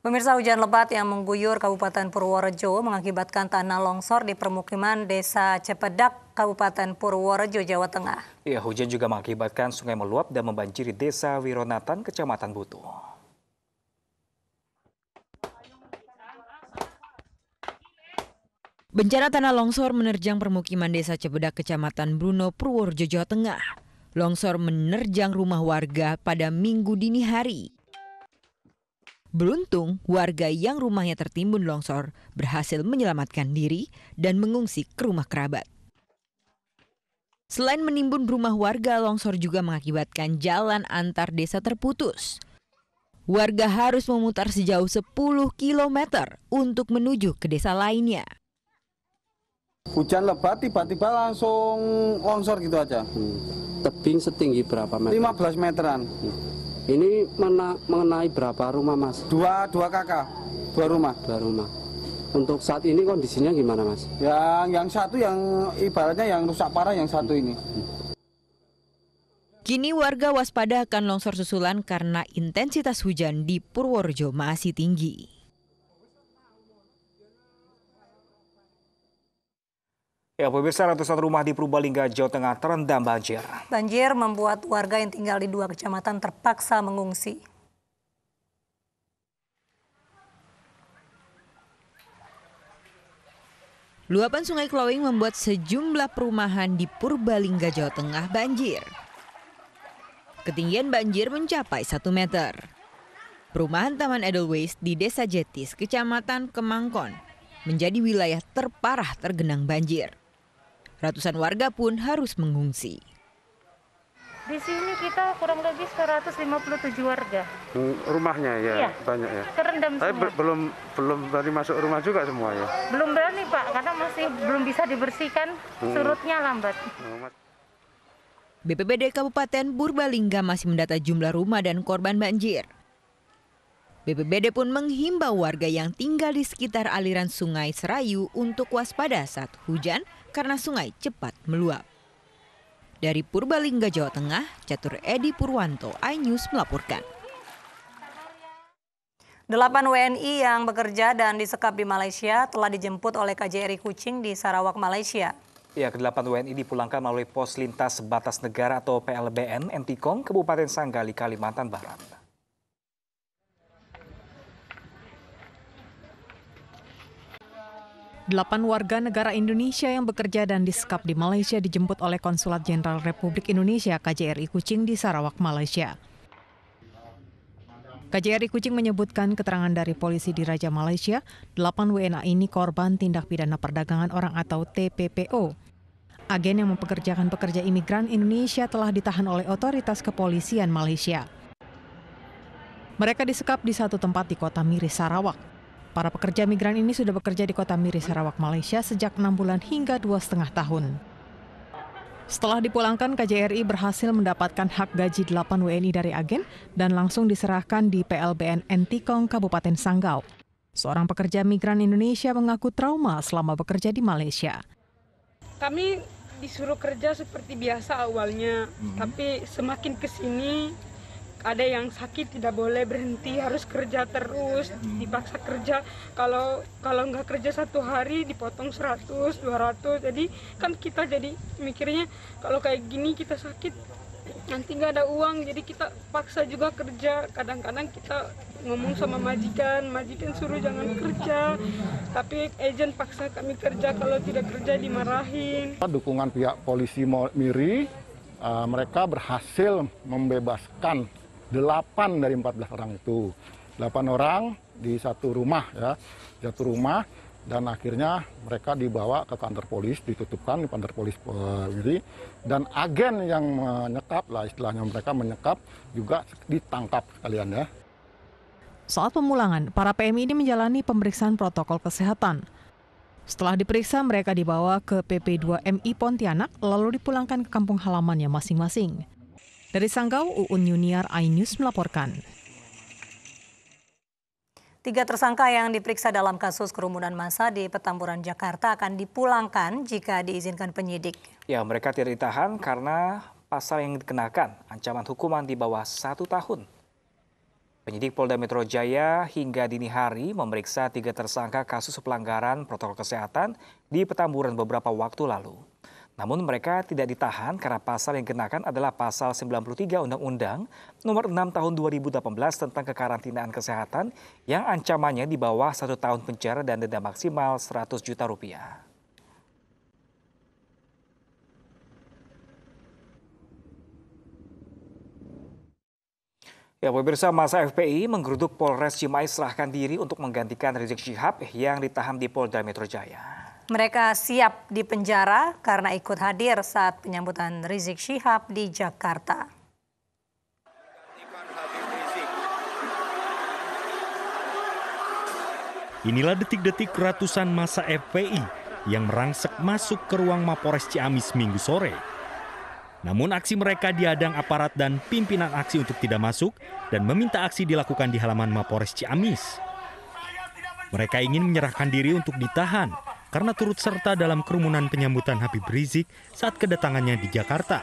Pemirsa, hujan lebat yang mengguyur Kabupaten Purworejo mengakibatkan tanah longsor di permukiman Desa Cepedak, Kabupaten Purworejo, Jawa Tengah. Ya, hujan juga mengakibatkan sungai meluap dan membanjiri Desa Wironatan, Kecamatan Butuh. Bencana tanah longsor menerjang permukiman Desa Cepedak, Kecamatan Bruno, Purworejo, Jawa Tengah. Longsor menerjang rumah warga pada Minggu dini hari. Beruntung, warga yang rumahnya tertimbun longsor berhasil menyelamatkan diri dan mengungsi ke rumah kerabat. Selain menimbun rumah warga, longsor juga mengakibatkan jalan antar desa terputus. Warga harus memutar sejauh 10 km untuk menuju ke desa lainnya. Hujan lebat tiba-tiba langsung longsor gitu aja. Tebing setinggi berapa meter? 15 meteran. Ini mengenai berapa rumah, Mas? Dua kakak, dua rumah. Untuk saat ini kondisinya gimana, Mas? Yang satu yang ibaratnya yang rusak parah, yang satu ini. Kini warga waspada akan longsor susulan karena intensitas hujan di Purworejo masih tinggi. Ya, pemirsa, ratusan rumah di Purbalingga, Jawa Tengah terendam banjir. Banjir membuat warga yang tinggal di 2 kecamatan terpaksa mengungsi. Luapan Sungai Klowing membuat sejumlah perumahan di Purbalingga, Jawa Tengah banjir. Ketinggian banjir mencapai 1 meter. Perumahan Taman Edelweiss di Desa Jetis, Kecamatan Kemangkon, menjadi wilayah terparah tergenang banjir. Ratusan warga pun harus mengungsi. Di sini kita kurang lebih 157 warga. Rumahnya ya, iya, banyak ya. Terendam semua. Tapi belum berani masuk rumah juga semua ya. Belum berani, Pak, karena masih belum bisa dibersihkan, surutnya lambat. BPBD Kabupaten Purbalingga masih mendata jumlah rumah dan korban banjir. BPBD pun menghimbau warga yang tinggal di sekitar aliran Sungai Serayu untuk waspada saat hujan karena sungai cepat meluap. Dari Purbalingga, Jawa Tengah, Catur Edi Purwanto, iNews melaporkan. 8 WNI yang bekerja dan disekap di Malaysia telah dijemput oleh KJRI Kuching di Sarawak, Malaysia. Ya, ke-8 WNI dipulangkan melalui Pos Lintas Batas Negara atau PLBN Entikong, Kabupaten Sanggali, Kalimantan Barat. Delapan warga negara Indonesia yang bekerja dan disekap di Malaysia dijemput oleh Konsulat Jenderal Republik Indonesia KJRI Kuching di Sarawak, Malaysia. KJRI Kuching menyebutkan keterangan dari polisi di Raja Malaysia, 8 WNA ini korban tindak pidana perdagangan orang atau TPPO. Agen yang mempekerjakan pekerja imigran Indonesia telah ditahan oleh otoritas kepolisian Malaysia. Mereka disekap di satu tempat di Kota Miri, Sarawak. Para pekerja migran ini sudah bekerja di Kota Miri, Sarawak, Malaysia sejak 6 bulan hingga 2,5 tahun. Setelah dipulangkan, KJRI berhasil mendapatkan hak gaji 8 WNI dari agen dan langsung diserahkan di PLBN Entikong, Kabupaten Sanggau. Seorang pekerja migran Indonesia mengaku trauma selama bekerja di Malaysia. Kami disuruh kerja seperti biasa awalnya, tapi semakin ke sini ada yang sakit tidak boleh berhenti, harus kerja terus, dipaksa kerja. Kalau nggak kerja 1 hari dipotong 100, 200. Jadi kan kita jadi mikirnya kalau kayak gini kita sakit nanti nggak ada uang, jadi kita paksa juga kerja. Kadang-kadang kita ngomong sama majikan suruh jangan kerja, tapi agen paksa kami kerja, kalau tidak kerja dimarahin. Dukungan pihak polisi Miri, mereka berhasil membebaskan 8 dari 14 orang itu. 8 orang di satu rumah ya, dan akhirnya mereka dibawa ke kantor polis, ditutupkan di kantor polis Miri, dan agen yang menyekap lah istilahnya, mereka menyekap juga ditangkap sekalian ya. Saat pemulangan, para PMI ini menjalani pemeriksaan protokol kesehatan. Setelah diperiksa, mereka dibawa ke PP2MI Pontianak lalu dipulangkan ke kampung halamannya masing-masing. Dari Sanggau, Uun Yuniar, iNews melaporkan. 3 tersangka yang diperiksa dalam kasus kerumunan massa di Petamburan, Jakarta akan dipulangkan jika diizinkan penyidik. Ya, mereka tidak ditahan karena pasal yang dikenakan ancaman hukuman di bawah 1 tahun. Penyidik Polda Metro Jaya hingga dini hari memeriksa 3 tersangka kasus pelanggaran protokol kesehatan di Petamburan beberapa waktu lalu. Namun mereka tidak ditahan karena pasal yang dikenakan adalah pasal 93 Undang-Undang Nomor 6 Tahun 2018 tentang kekarantinaan kesehatan yang ancamannya di bawah 1 tahun penjara dan denda maksimal 100 juta rupiah. Ya, pemirsa, masa FPI menggeruduk Polres Cimahi serahkan diri untuk menggantikan Rizik Syihab yang ditahan di Polda Metro Jaya. Mereka siap dipenjara karena ikut hadir saat penyambutan Rizik Syihab di Jakarta. Inilah detik-detik ratusan massa FPI yang merangsek masuk ke ruang Mapores Ciamis Minggu sore. Namun aksi mereka dihadang aparat dan pimpinan aksi untuk tidak masuk dan meminta aksi dilakukan di halaman Mapores Ciamis. Mereka ingin menyerahkan diri untuk ditahan karena turut serta dalam kerumunan penyambutan Habib Rizik saat kedatangannya di Jakarta.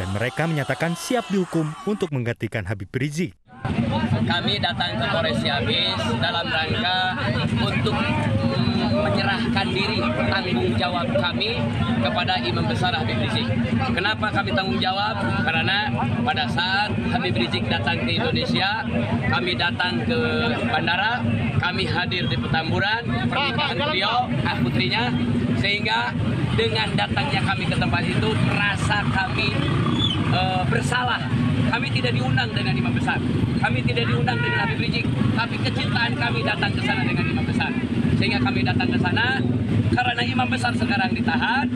Dan mereka menyatakan siap dihukum untuk menggantikan Habib Rizik. Kami datang ke Polres Ciamis dalam rangka untuk menyerahkan diri tanggung jawab kami kepada Imam Besar Habib Rizik. Kenapa kami tanggung jawab? Karena pada saat Habib Rizik datang ke Indonesia, kami datang ke bandara, kami hadir di Petamburan, pernikahan beliau, putrinya, sehingga dengan datangnya kami ke tempat itu, rasa kami bersalah. Kami tidak diundang dengan Imam Besar, kami tidak diundang dengan Habib Rizik, tapi kecintaan kami datang ke sana dengan Imam Besar. Sehingga kami datang ke sana, karena Imam Besar sekarang ditahan,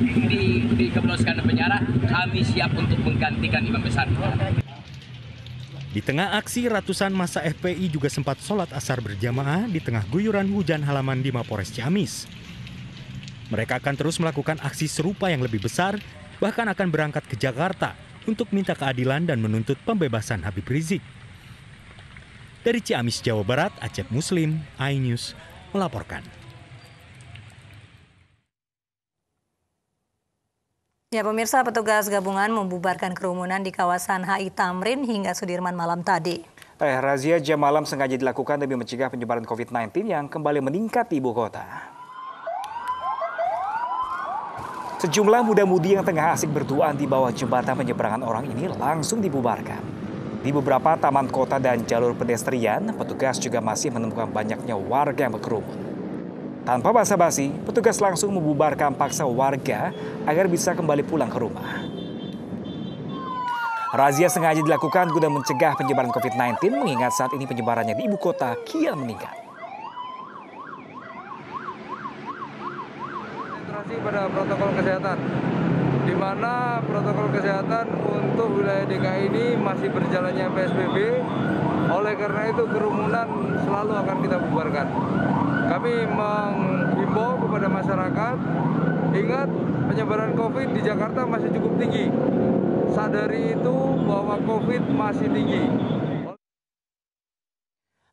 dikebloskan ke penjara, kami siap untuk menggantikan Imam Besar. Di tengah aksi, ratusan massa FPI juga sempat sholat asar berjamaah di tengah guyuran hujan halaman di Mapores Ciamis. Mereka akan terus melakukan aksi serupa yang lebih besar, bahkan akan berangkat ke Jakarta untuk minta keadilan dan menuntut pembebasan Habib Rizik. Dari Ciamis, Jawa Barat, Acep Muslim, iNews melaporkan. Ya, pemirsa, petugas gabungan membubarkan kerumunan di kawasan HI Tamrin hingga Sudirman malam tadi. Razia jam malam sengaja dilakukan demi mencegah penyebaran COVID-19 yang kembali meningkat di ibu kota. Sejumlah muda-mudi yang tengah asik berduaan di bawah jembatan penyeberangan orang ini langsung dibubarkan. Di beberapa taman kota dan jalur pedestrian, petugas juga masih menemukan banyaknya warga yang berkerumun. Tanpa basa-basi, petugas langsung membubarkan paksa warga agar bisa kembali pulang ke rumah. Razia sengaja dilakukan guna mencegah penyebaran COVID-19, mengingat saat ini penyebarannya di ibu kota kian meningkat. Pada protokol kesehatan, di mana protokol kesehatan untuk wilayah DKI ini masih berjalannya PSBB. Oleh karena itu kerumunan selalu akan kita bubarkan. Kami menghimbau kepada masyarakat, ingat penyebaran COVID di Jakarta masih cukup tinggi. Sadari itu bahwa COVID masih tinggi.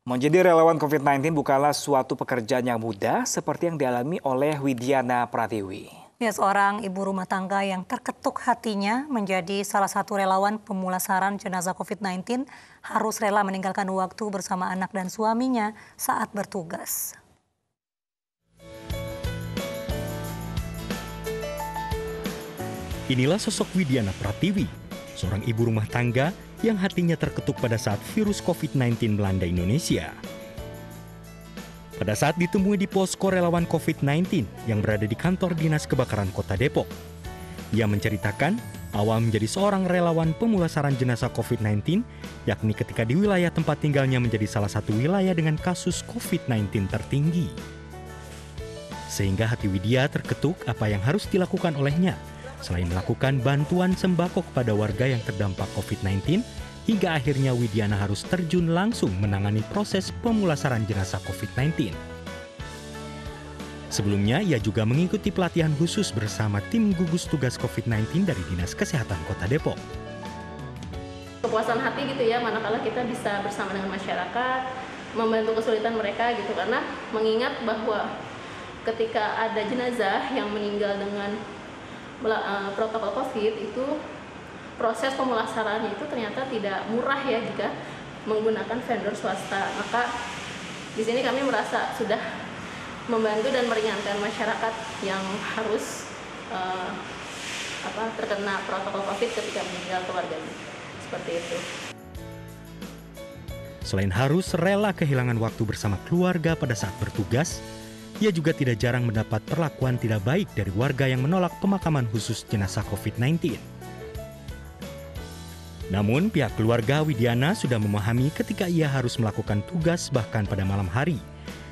Menjadi relawan COVID-19 bukanlah suatu pekerjaan yang mudah seperti yang dialami oleh Widiana Pratiwi. Ya, seorang ibu rumah tangga yang terketuk hatinya menjadi salah satu relawan pemulasaran jenazah COVID-19 harus rela meninggalkan waktu bersama anak dan suaminya saat bertugas. Inilah sosok Widiana Pratiwi, seorang ibu rumah tangga yang hatinya terketuk pada saat virus COVID-19 melanda Indonesia. Pada saat ditemui di posko relawan COVID-19 yang berada di kantor Dinas Kebakaran Kota Depok, ia menceritakan awal menjadi seorang relawan pemulasaran jenazah COVID-19, yakni ketika di wilayah tempat tinggalnya menjadi salah satu wilayah dengan kasus COVID-19 tertinggi. Sehingga hati Widya terketuk apa yang harus dilakukan olehnya, selain melakukan bantuan sembako kepada warga yang terdampak COVID-19, hingga akhirnya Widiana harus terjun langsung menangani proses pemulasaran jenazah COVID-19. Sebelumnya, ia juga mengikuti pelatihan khusus bersama tim gugus tugas COVID-19 dari Dinas Kesehatan Kota Depok. Kepuasan hati gitu ya, manakala kita bisa bersama dengan masyarakat, membantu kesulitan mereka gitu, karena mengingat bahwa ketika ada jenazah yang meninggal dengan protokol COVID itu proses pemulasarannya itu ternyata tidak murah ya jika menggunakan vendor swasta. Maka di sini kami merasa sudah membantu dan meringankan masyarakat yang harus terkena protokol COVID ketika meninggal keluarganya. Seperti itu. Selain harus rela kehilangan waktu bersama keluarga pada saat bertugas, ia juga tidak jarang mendapat perlakuan tidak baik dari warga yang menolak pemakaman khusus jenazah COVID-19. Namun pihak keluarga Widiana sudah memahami ketika ia harus melakukan tugas bahkan pada malam hari.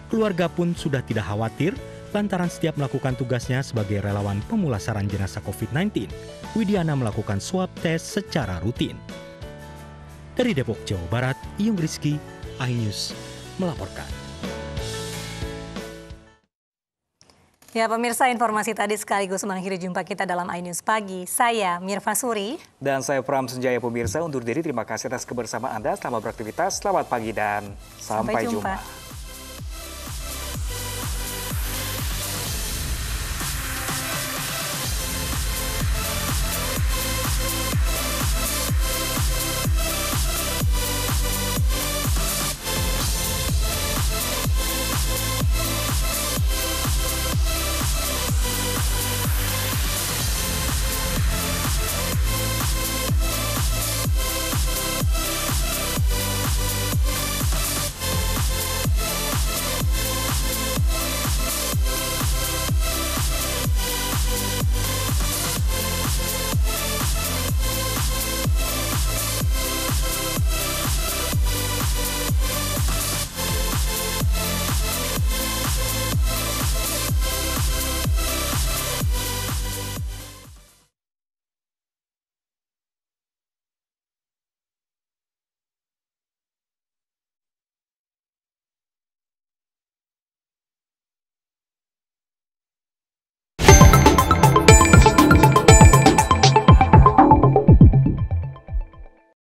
Keluarga pun sudah tidak khawatir lantaran setiap melakukan tugasnya sebagai relawan pemulasaran jenazah COVID-19. Widiana melakukan swab test secara rutin. Dari Depok, Jawa Barat, Iyung Rizky, iNews melaporkan. Ya pemirsa, informasi tadi sekaligus mengakhiri jumpa kita dalam iNews Pagi. Saya Mirva Suri. Dan saya Pram Senjaya pemirsa undur diri. Terima kasih atas kebersamaan Anda. Selamat beraktivitas, selamat pagi dan sampai jumpa.